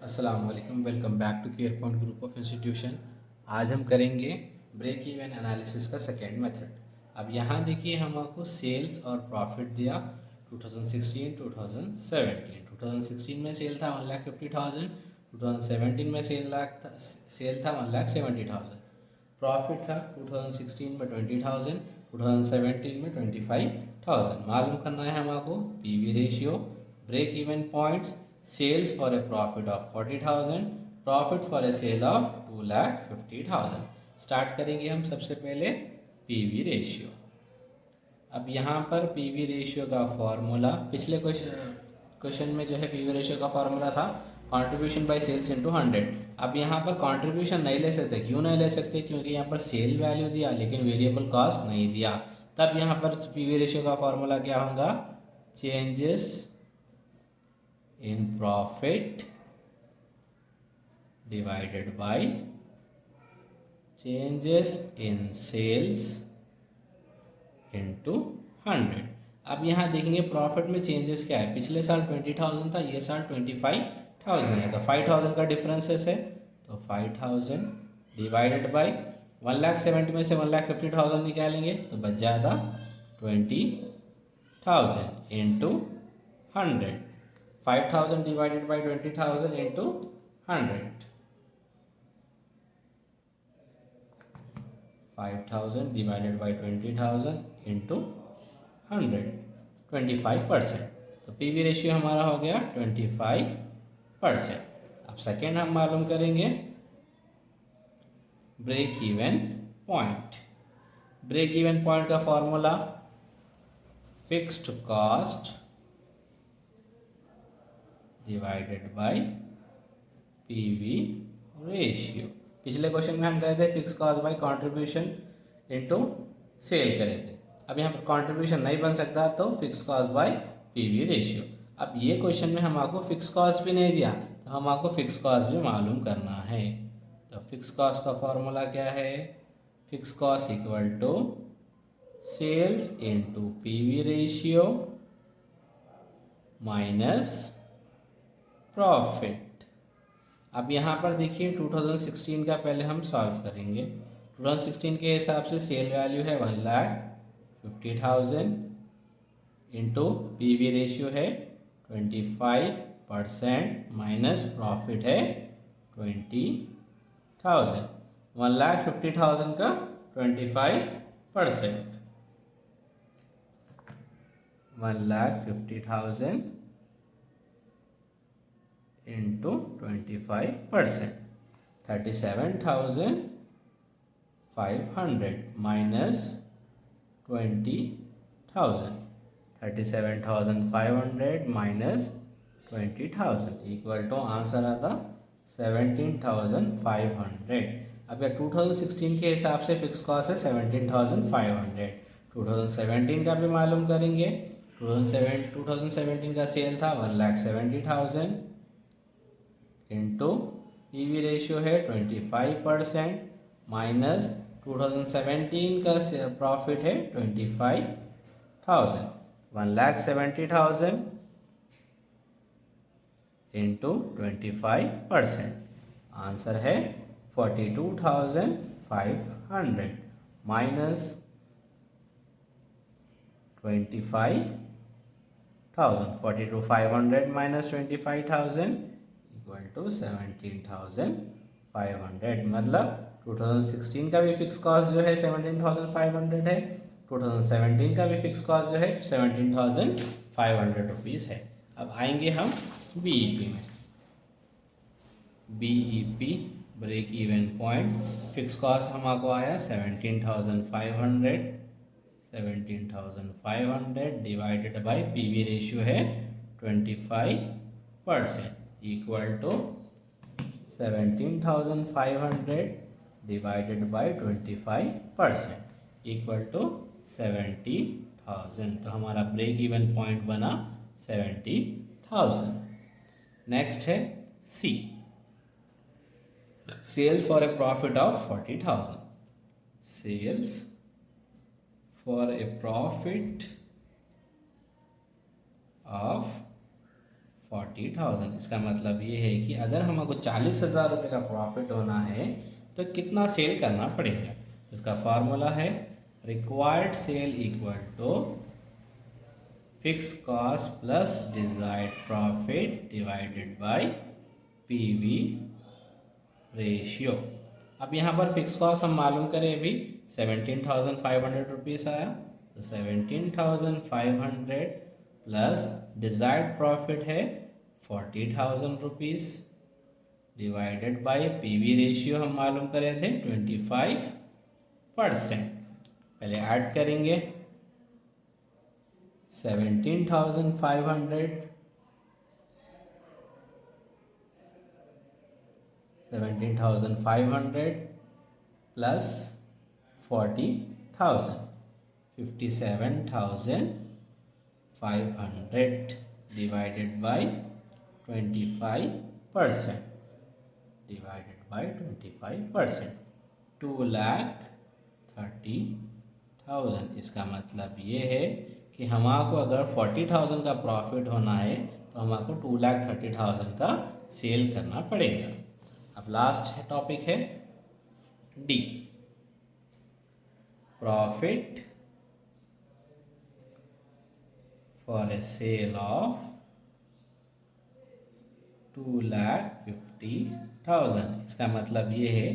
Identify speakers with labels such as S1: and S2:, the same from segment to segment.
S1: अस्सलाम वालेकुम, welcome back to care point group of institution. आज हम करेंगे ब्रेक इवन एनालिसिस का सेकेंड मेथड। अब यहाँ देखिए, हम आपको सेल्स और प्रॉफिट दिया 2016 2017। 2016 में सेल था 1,50,000, 2017 में सेल था 1,70,000। प्रॉफिट था 2016 में 20,000, 2017 में 25,000। मालूम करना है हमको PV ratio, break even points, sales for a profit of 40,000, profit for a sale of 2,50,000। Start करेंगे हम सबसे पहले पीवी रेशियो। अब यहाँ पर पीवी रेशियो का फॉर्मूला पिछले क्वेश्चन में जो है पीवी रेशियो का फॉर्मूला था कंट्रीब्यूशन बाय सेल्स इनटू 100। अब यहाँ पर कंट्रीब्यूशन नहीं ले सकते। क्यों नहीं ले सकते? क्योंकि यहाँ पर सेल वैल्यू दिया लेकिन वेरिएबल कॉस्ट नहीं दिया। तब यहाँ पर पीवी रेशियो का फॉर्मूला क्या होगा? Changes in profit divided by changes in sales into 100। अब यहाँ देखेंगे प्रॉफिट में चेंजेस क्या है। पिछले साल 20,000 था, ये साल 25,000 है, तो 5,000 का डिफरेंसेस है। तो 5,000 डिवाइडेड बाई 1,70,000 में से 1,50,000 निकालेंगे तो बच जाएगा 20,000 into 100। 5,000 divided by 20,000 into 100। 5,000 divided by 20,000 into 100, 25%। तो पीवी रेशियो हमारा हो गया 25%। अब सेकेंड हम मालूम करेंगे break even point. Break even point का formula fixed cost divided by PV ratio. पिछले क्वेश्चन में हम करे थे fix cost by contribution into sale करे थे। अब यहाँ पर कंट्रीब्यूशन नहीं बन सकता तो fix cost bye PV ratio. अब ये क्वेश्चन में हम आपको फिक्स कॉस्ट भी नहीं दिया तो हम आपको फिक्स कॉस्ट भी मालूम करना है। तो फिक्स कॉस्ट का फॉर्मूला क्या है? Fix cost equal to sales into PV ratio minus profit. अब यहाँ पर देखिए 2016 का पहले हम सॉल्व करेंगे। 2016 के हिसाब से सेल वैल्यू है 1,50,000 इंटू पीवी रेशियो है 25% माइनस प्रॉफिट है 20,000। 1,50,000 का 25%, 1,50,000 into 25%, 37,500 minus 20,000, 37,500 minus 20,000 equal to answer आता 17,500। अब यह 2016 के हिसाब से फिक्स कॉस्ट है 17,500। 2017 का भी मालूम करेंगे। 2017 का सेल था 1,70,000 इंटू पीवी रेशियो है 25% माइनस 2017 का प्रॉफिट है 25,000। 1,70,000 इंटू 25%, आंसर है 42,500 माइनस 25,000। 42,500 minus 25,000 equal to 17,500। मतलब 2016 का भी फिक्स कॉस्ट जो है 17,500 है, 2017 का भी फिक्स कॉस्ट जो है 17,500 रुपीज़ है। अब आएंगे हम बीईपी में। BEP break even point fix cost हमको आया 17,500 डिवाइडेड बाय पीवी रेशियो है 25% equal to 17,500 divided by 25% equal to 70,000। तो हमारा ब्रेक इवन पॉइंट बना 70,000। नेक्स्ट है C, sales for a profit of 40,000। Sales for a profit of 40,000। इसका मतलब ये है कि अगर हमको 40,000 रुपये का प्रॉफिट होना है तो कितना सेल करना पड़ेगा। इसका फार्मूला है required sale equal to fix cost plus desired profit divided by PV ratio. अब यहाँ पर फिक्स कॉस्ट हम मालूम करें, अभी 17,500 रुपीज़ आया, तो 17,500 प्लस डिजायर्ड प्रॉफिट है 40,000 rupees divided by PV ratio हम मालूम करे थे 25%। पहले ऐड करेंगे 17,500 plus 40,000 57,500 divided by 25%, divided by 25%, 2,30,000। इसका मतलब ये है कि हमको अगर 40,000 का प्रॉफिट होना है तो हमको 2,30,000 का सेल करना पड़ेगा। अब लास्ट है टॉपिक है D, profit for a sale of 2,50,000। इसका मतलब ये है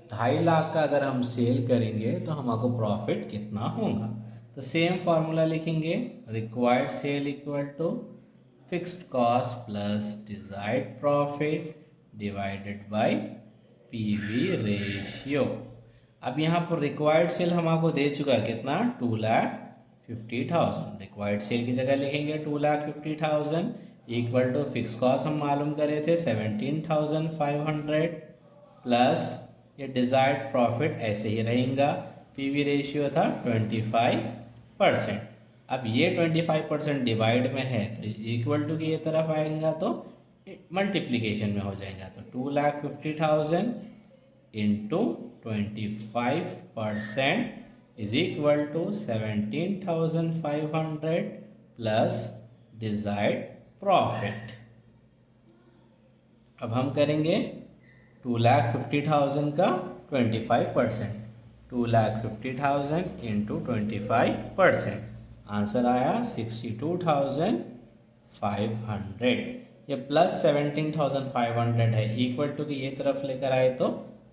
S1: 2.5 लाख का अगर हम सेल करेंगे तो हमको प्रॉफिट कितना होगा। तो सेम फार्मूला लिखेंगे, required sale equal to fixed cost plus desired profit divided by PV ratio. अब यहाँ पर रिक्वायर्ड सेल हमको दे चुका है कितना, 2,50,000। रिक्वायर्ड सेल की जगह लिखेंगे 2,50,000 इक्वल टू फिक्स कॉस्ट हम मालूम करे थे 17,500 प्लस ये डिजायर्ड प्रॉफिट ऐसे ही रहेगा, पीवी रेशियो था 25%। अब ये 25% डिवाइड में है तो इक्वल टू की ये तरफ आएगा तो मल्टीप्लिकेशन में हो जाएगा, तो 2,50,000 into 25% is equal to 17,500 plus desired profit. अब हम करेंगे 2,50,000 का 25%, 2,50,000 इंटू 25%, आंसर आया 62,500। ये प्लस 17,500 है, इक्वल टू की ये तरफ लेकर आए तो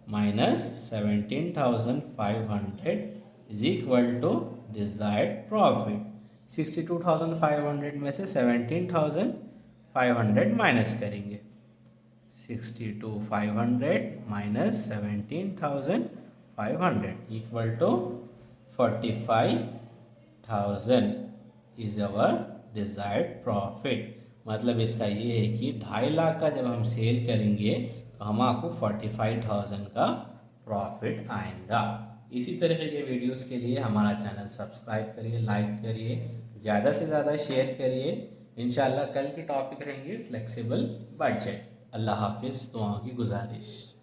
S1: minus 17,500 is equal to desired profit. 62,500 में से 17,500 माइनस करेंगे, 62,500 minus 17,500 equal to 45,000 is our desired profit. मतलब इसका ये है कि 2.5 लाख का जब हम सेल करेंगे तो हमको 45,000 का प्रॉफिट आएगा। इसी तरह के वीडियोस के लिए हमारा चैनल सब्सक्राइब करिए, लाइक करिए, ज़्यादा से ज़्यादा शेयर करिए। इंशाल्लाह कल के टॉपिक रहेंगे फ्लेक्सिबल बजट। अल्लाह हाफिज़, दुआ की गुजारिश।